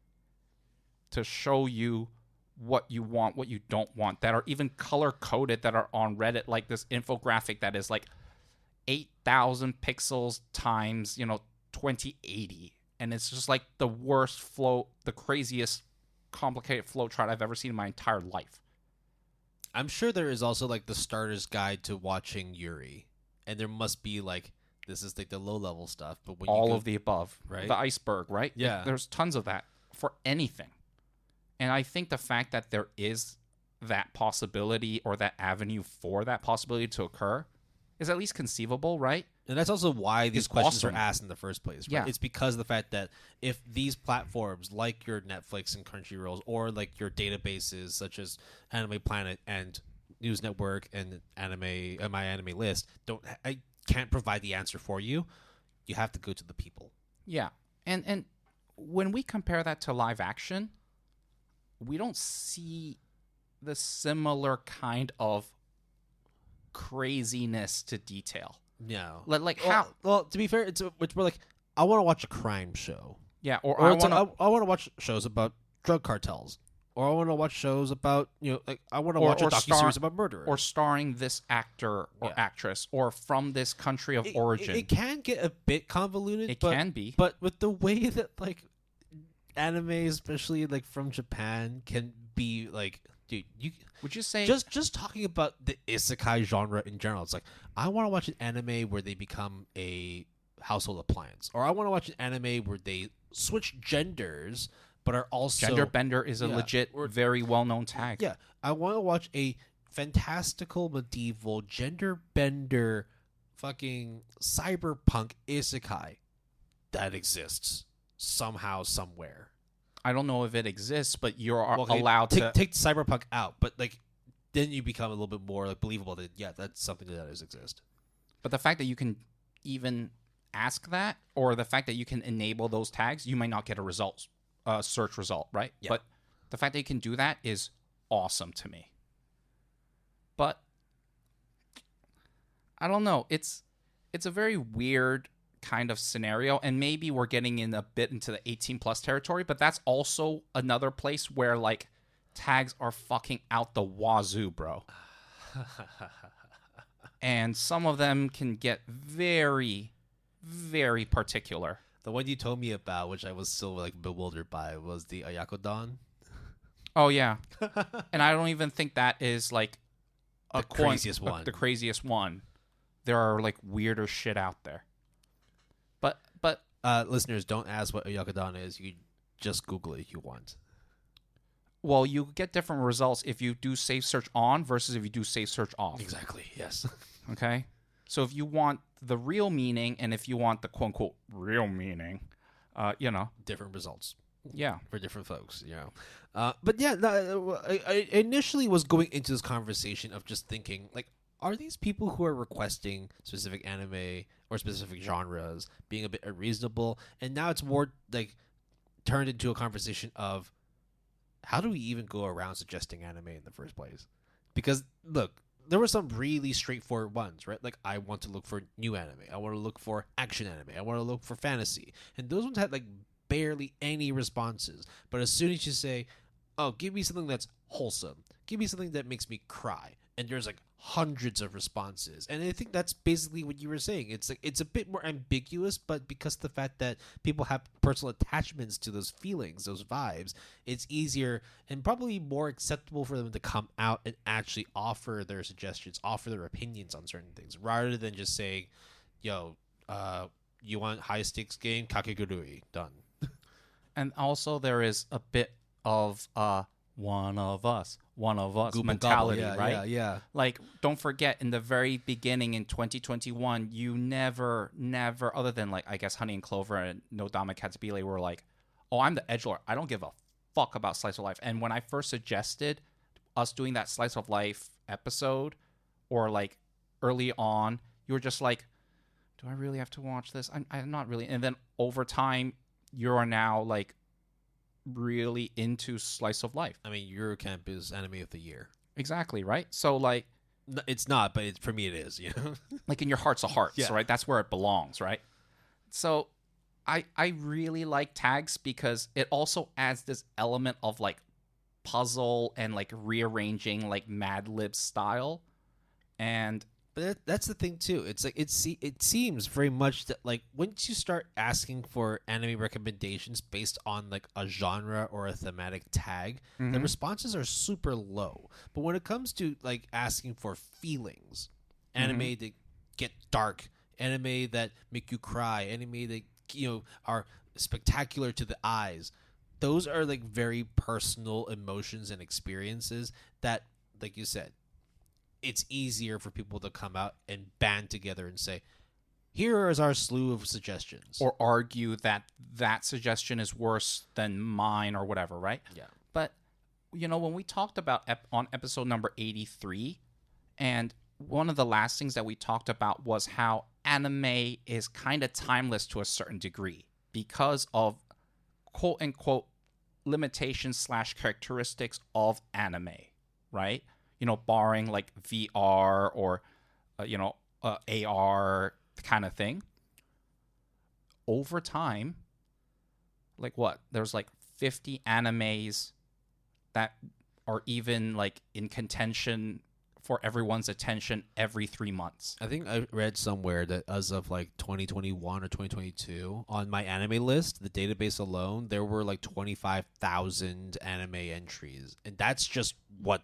to show you what you want, what you don't want, that are even color coded, that are on Reddit, like this infographic that is like 8,000 pixels times 2080, and it's just like the worst flow, the craziest complicated flow chart I've ever seen in my entire life. I'm sure there is also like the starter's guide to watching Yuri, and there must be like, this is like the low level stuff, but when All you go, of the above, right? The iceberg, right? Yeah. Like, there's tons of that for anything. And I think the fact that there is that possibility, or that avenue for that possibility to occur, is at least conceivable, right? And that's also why these questions awesome. are asked in the first place, right? Yeah. It's because of the fact that if these platforms like your Netflix and Crunchyrolls, or like your databases such as Anime Planet and News Network and My Anime List I can't provide the answer for you, you have to go to the people. Yeah. And when we compare that to live action, we don't see the similar kind of craziness to detail. No. How? Well, to be fair, it's more like, I want to watch a crime show. Yeah, or Or I it's want like, I want to watch shows about drug cartels. Or I want to watch shows about, I want to watch a docuseries about murderers. Or starring this actor or actress, or from this country of origin. It can get a bit convoluted. It can be. But with the way that, like, anime, especially, like, from Japan, can be, like, dude, would you say... Just talking about the isekai genre in general, it's like, I want to watch an anime where they become a household appliance. Or I want to watch an anime where they switch genders, but are also... Gender bender is a legit, very well-known tag. Yeah, I want to watch a fantastical medieval gender bender fucking cyberpunk isekai that exists somehow, somewhere. I don't know if it exists, but you're allowed to... Take cyberpunk out, but like then you become a little bit more like believable that, yeah, that's something that does exist. But the fact that you can even ask that, or the fact that you can enable those tags, you might not get a search result, right? Yeah. But the fact that you can do that is awesome to me. But I don't know. It's a very weird kind of scenario, and maybe we're getting in a bit into the 18 plus territory, but that's also another place where like tags are fucking out the wazoo, bro. And some of them can get very, very particular. The one you told me about, which I was still like bewildered by, was the Ayakodon. Oh yeah. And I don't even think that is like the craziest one. The craziest one. There are like weirder shit out there. But listeners, don't ask what Ayakodon is. You just Google it if you want. Well, you get different results if you do safe search on versus if you do safe search off. Exactly, yes. Okay? So if you want the real meaning, and if you want the quote-unquote real meaning, different results. Yeah. For different folks, But yeah, I initially was going into this conversation of just thinking, like, are these people who are requesting specific anime or specific genres being a bit unreasonable? And now it's more, like, turned into a conversation of, how do we even go around suggesting anime in the first place? Because, look, there were some really straightforward ones, right? Like, I want to look for new anime. I want to look for action anime. I want to look for fantasy. And those ones had, like, barely any responses. But as soon as you say, oh, give me something that's wholesome. Give me something that makes me cry. And there's, like, hundreds of responses. And I think that's basically what you were saying. It's like, it's a bit more ambiguous, but because of the fact that people have personal attachments to those feelings, those vibes, it's easier and probably more acceptable for them to come out and actually offer their suggestions, offer their opinions on certain things, rather than just saying, yo, you want high stakes game? Kakegurui. Done. And also there is a bit of one of us Google mentality, gobble. right? Yeah. Like, don't forget, in the very beginning in 2021, you never, other than, like, I guess Honey and Clover and No Dama Katsubile were like, oh, I'm the edgelord. I don't give a fuck about Slice of Life. And when I first suggested us doing that Slice of Life episode, or, like, early on, you were just like, do I really have to watch this? I'm not really. And then over time, you are now, like, really into Slice of Life. I mean, Eurocamp is anime of the year. Exactly, right? So, like... It's not, but for me it is. Like in your hearts of hearts, Yeah. right? That's where it belongs, right? So I really like tags because it also adds this element of like puzzle and like rearranging like Mad Lib style. And But that's the thing too. It's like it seems very much that like once you start asking for anime recommendations based on like a genre or a thematic tag, the responses are super low. But when it comes to like asking for feelings, anime that get dark, anime that make you cry, anime that are spectacular to the eyes, those are like very personal emotions and experiences that, like you said, it's easier for people to come out and band together and say, here is our slew of suggestions. or argue that that suggestion is worse than mine or whatever, right? Yeah. But when we talked about on episode number 83, and one of the last things that we talked about was how anime is kind of timeless to a certain degree because of quote unquote limitations slash characteristics of anime, right? Barring like VR or AR kind of thing. Over time, like what? There's like 50 animes that are even like in contention for everyone's attention every 3 months. I think I read somewhere that as of like 2021 or 2022, on my anime list, the database alone, there were like 25,000 anime entries. And that's just what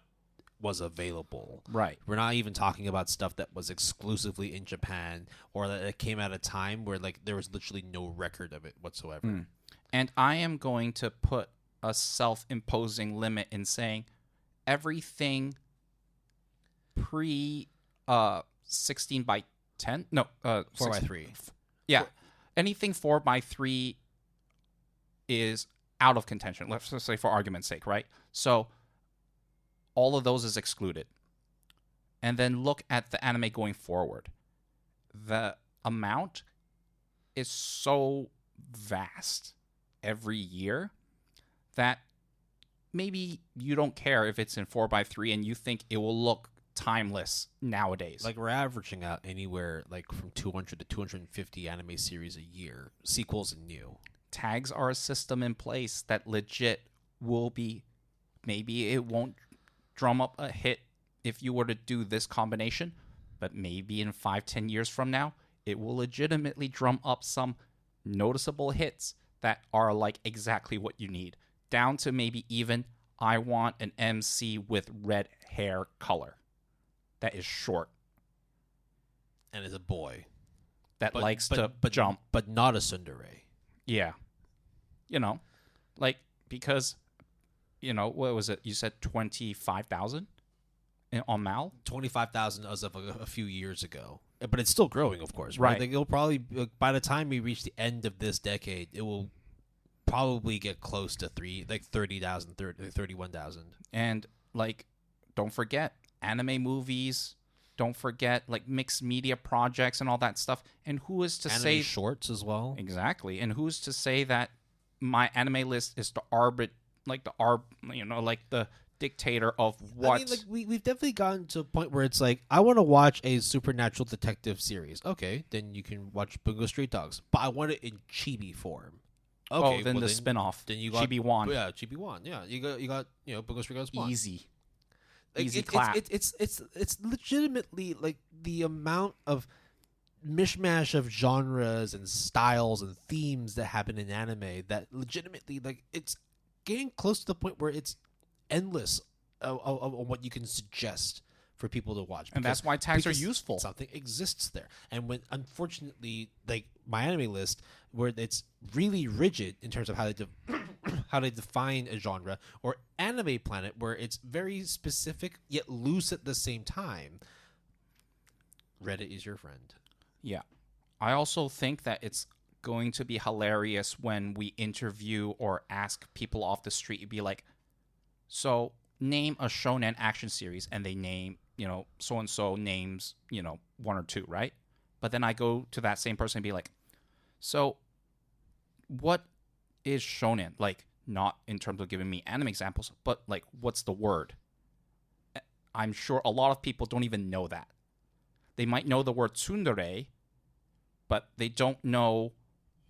was available. Right. We're not even talking about stuff that was exclusively in Japan or that it came at a time where like there was literally no record of it whatsoever. And I am going to put a self-imposing limit in saying everything pre 16 by 10, no, 4 by 3. Yeah. Anything 4 by 3 is out of contention. Let's just say for argument's sake, right? So all of those is excluded. And then look at the anime going forward. The amount is so vast every year that maybe you don't care if it's in 4 by 3 and you think it will look timeless nowadays. Like we're averaging out anywhere like from 200 to 250 anime series a year, sequels and new. Tags are a system in place that legit will be, maybe it won't drum up a hit if you were to do this combination, but maybe in 5-10 years from now, it will legitimately drum up some noticeable hits that are like exactly what you need. Down to maybe even, I want an MC with red hair color that is short And is a boy. that likes to jump. But not a tsundere. Yeah. Because, what was it? You said 25,000 on Mal? 25,000 as of a few years ago. But it's still growing, of course. Right. Like it'll probably, by the time we reach the end of this decade, it will probably get close to 30,000, 31,000. And, don't forget, anime movies. Don't forget, like, mixed media projects and all that stuff. And who is to say... shorts as well. Exactly. And who's to say that my anime list is the the dictator of what... I mean, like, we've definitely gotten to a point where it's like, I want to watch a supernatural detective series. Okay, then you can watch Bungo Street Dogs. But I want it in chibi form. Okay, then the spin-off. Then you got Chibi-wan. Yeah, Chibi-wan. Yeah, you got Bungo Street Dogs 1. Easy. Like, Easy clap. It's legitimately like the amount of mishmash of genres and styles and themes that happen in anime that legitimately, like, it's getting close to the point where it's endless of what you can suggest for people to watch. And that's why tags are useful. Something exists there. And when, unfortunately, like my anime list, where it's really rigid in terms of how they how they define a genre, or Anime Planet, where it's very specific yet loose at the same time, Reddit is your friend. Yeah. I also think that it's going to be hilarious when we interview or ask people off the street. You'd be like, so name a shonen action series, and they name, so-and-so names, 1 or 2, right? But then I go to that same person and be like, so what is shonen? Like, not in terms of giving me anime examples, but like, what's the word? I'm sure a lot of people don't even know that. They might know the word tsundere, but they don't know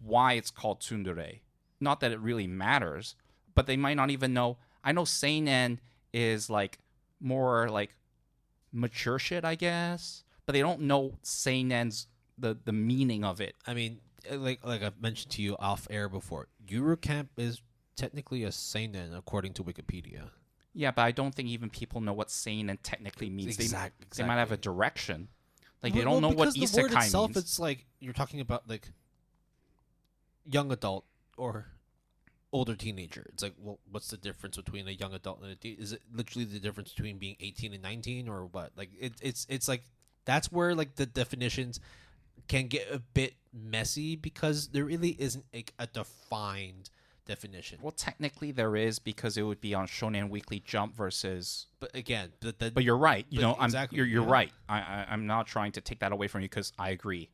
why it's called tsundere. Not that it really matters, but they might not even know. I know seinen is like more like mature shit, I guess, but they don't know seinen's the meaning of it. I mean, like I've mentioned to you off air before, Eurocamp is technically a seinen according to Wikipedia. Yeah, but I don't think even people know what seinen technically means. Exactly. They might have a direction. Like, Well, they don't know what because the word isekai itself, means. it's like you're talking about like young adult or older teenager. It's like, well, what's the difference between a young adult and a is it literally the difference between being 18 and 19 or what? Like it's like that's where like the definitions can get a bit messy because there really isn't a defined definition. Well, technically there is, because it would be on Shonen Weekly Jump versus. But again, But you're right. exactly, You're right. I'm not trying to take that away from you, because I agree.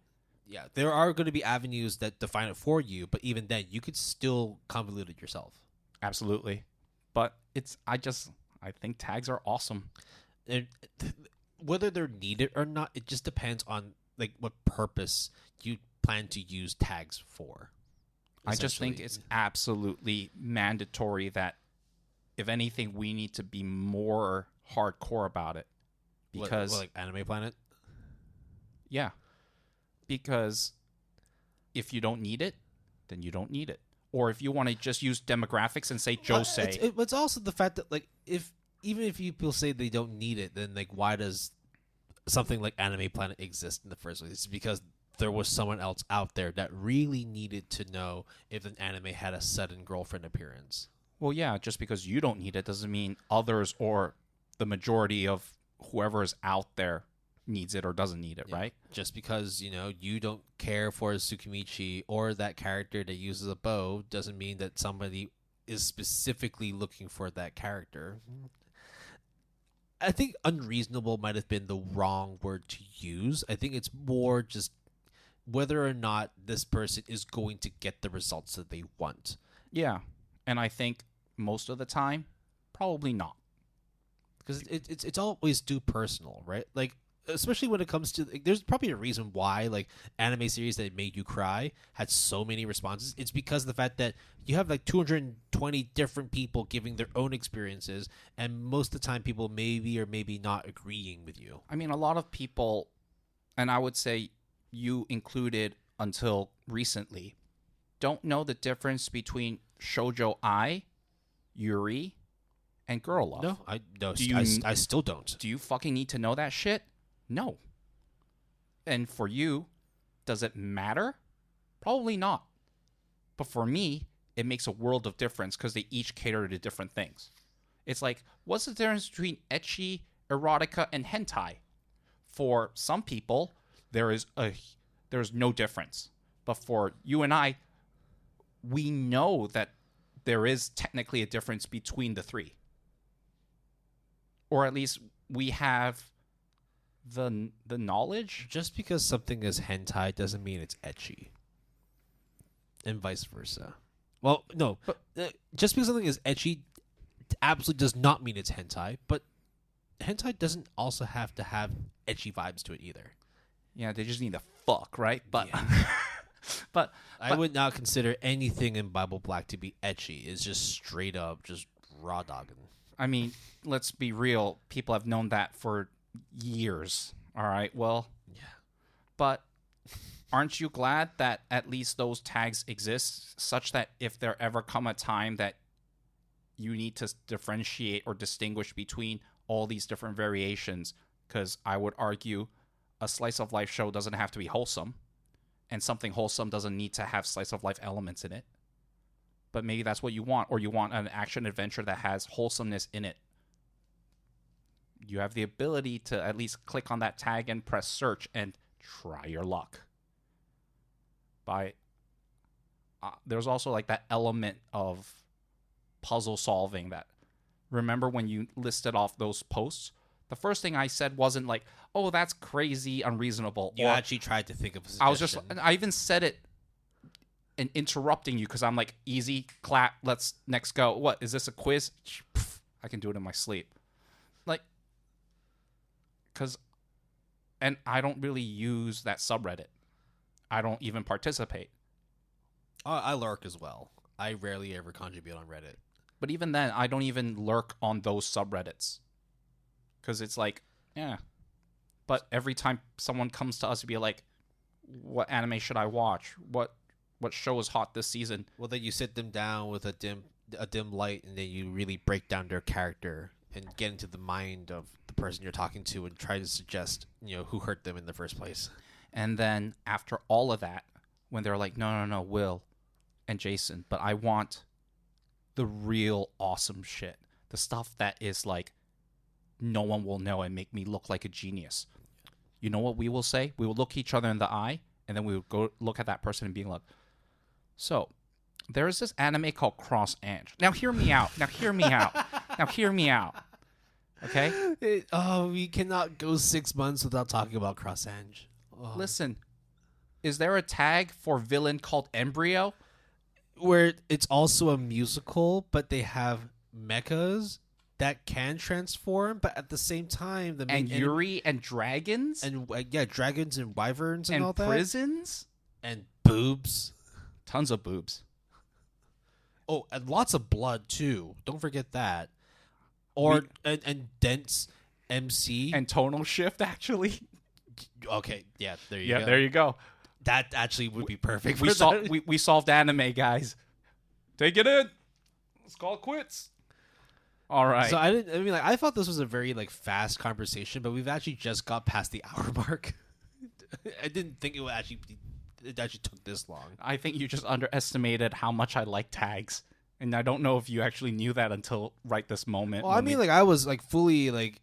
Yeah, there are going to be avenues that define it for you, but even then, you could still convolute it yourself. Absolutely. But I think tags are awesome. And whether they're needed or not, it just depends on like what purpose you plan to use tags for. I just think it's absolutely mandatory that, if anything, we need to be more hardcore about it. Because what, like Anime Planet? Yeah. Because if you don't need it, then you don't need it. Or if you want to just use demographics and say josei. It's also the fact that like even if people say they don't need it, then like why does something like Anime Planet exist in the first place? It's because there was someone else out there that really needed to know if an anime had a sudden girlfriend appearance. Well, yeah, just because you don't need it doesn't mean others or the majority of whoever is out there needs it or doesn't need it, right? Just because, you don't care for Tsukimichi or that character that uses a bow doesn't mean that somebody is specifically looking for that character. I think unreasonable might have been the wrong word to use. I think it's more just whether or not this person is going to get the results that they want. Yeah. And I think most of the time, probably not. Because it's always too personal, right? Like, especially when it comes to there's probably a reason why like anime series that made you cry had so many responses. It's because of the fact that you have like 220 different people giving their own experiences, and most of the time people maybe or maybe not agreeing with you. I mean, a lot of people, and I would say you included until recently, don't know the difference between shoujo ai, yuri, and girl love. No, I still don't. Do you fucking need to know that shit? No. And for you, does it matter? Probably not. But for me, it makes a world of difference because they each cater to different things. It's like, what's the difference between ecchi, erotica, and hentai? For some people, there's no difference. But for you and I, we know that there is technically a difference between the three. Or at least we have the knowledge. Just because something is hentai doesn't mean it's ecchi. And vice versa. Well, no. But just because something is ecchi absolutely does not mean it's hentai, but hentai doesn't also have to have ecchi vibes to it either. Yeah, they just need to fuck, right? But yeah. but I would not consider anything in Bible Black to be ecchi. It's just straight up just raw dogging. I mean, let's be real. People have known that for years. All right, well, yeah. But aren't you glad that at least those tags exist, such that if there ever come a time that you need to differentiate or distinguish between all these different variations? Because I would argue a slice of life show doesn't have to be wholesome, and something wholesome doesn't need to have slice of life elements in it. But maybe that's what you want, or you want an action adventure that has wholesomeness in it. You have the ability to at least click on that tag and press search and try your luck. There's also like that element of puzzle solving that, remember when you listed off those posts? The first thing I said wasn't like, oh, that's crazy, unreasonable. You actually tried to think of a suggestion. I even said it and interrupting you because I'm like, easy, clap, next go. What, is this a quiz? I can do it in my sleep. Like, And I don't really use that subreddit. I don't even participate. I lurk as well. I rarely ever contribute on Reddit. But even then, I don't even lurk on those subreddits. Because it's like, yeah. But every time someone comes to us to be like, what anime should I watch? What show is hot this season? Well, then you sit them down with a dim light, and then you really break down their character and get into the mind of the person you're talking to and try to suggest, who hurt them in the first place. And then after all of that, when they're like, no, Will and Jason, but I want the real awesome shit. The stuff that is like, no one will know and make me look like a genius. You know what we will say? We will look each other in the eye, and then we will go look at that person and being like, so, there is this anime called Cross Ange. Now hear me out. Okay? We cannot go 6 months without talking about Cross Ange. Oh. Listen, is there a tag for villain called Embryo? Where it's also a musical, but they have mechas that can transform, but at the same time, Yuri and dragons and dragons and wyverns and all that, prisons and boobs, tons of boobs. Oh, and lots of blood too. Don't forget that. And dense MC and tonal shift actually. Okay, yeah, there you go. Yeah, there you go. That actually would be perfect. We solved anime, guys. Take it in. Let's call it quits. All right. So I thought this was a very fast conversation, but we've actually just got past the hour mark. I didn't think it actually took this long. I think you just underestimated how much I like tags, and I don't know if you actually knew that until right this moment. Well, I was fully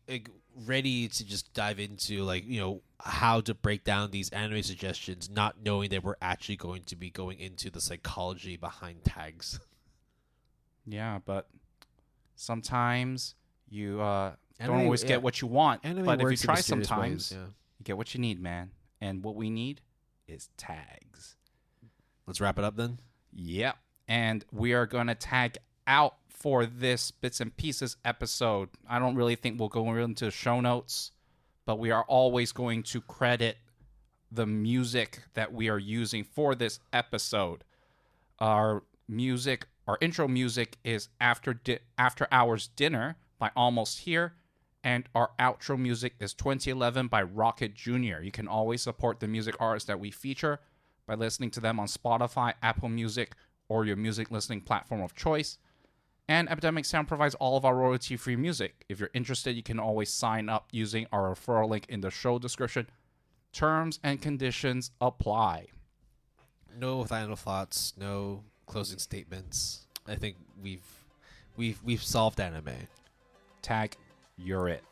ready to just dive into how to break down these anime suggestions, not knowing that we're actually going to be going into the psychology behind tags. Yeah, but sometimes you don't always get what you want. But if you try sometimes, you get what you need, man. And what we need is tags. Let's wrap it up then. Yep. And we are going to tag out for this Bits and Pieces episode. I don't really think we'll go into the show notes, but we are always going to credit the music that we are using for this episode. Our intro music is After Hours Dinner by Almost Here, and our outro music is 2011 by Rocket Jr. You can always support the music artists that we feature by listening to them on Spotify, Apple Music, or your music listening platform of choice. And Epidemic Sound provides all of our royalty-free music. If you're interested, you can always sign up using our referral link in the show description. Terms and conditions apply. No final thoughts, no closing statements. I think we've solved anime. Tag, you're it.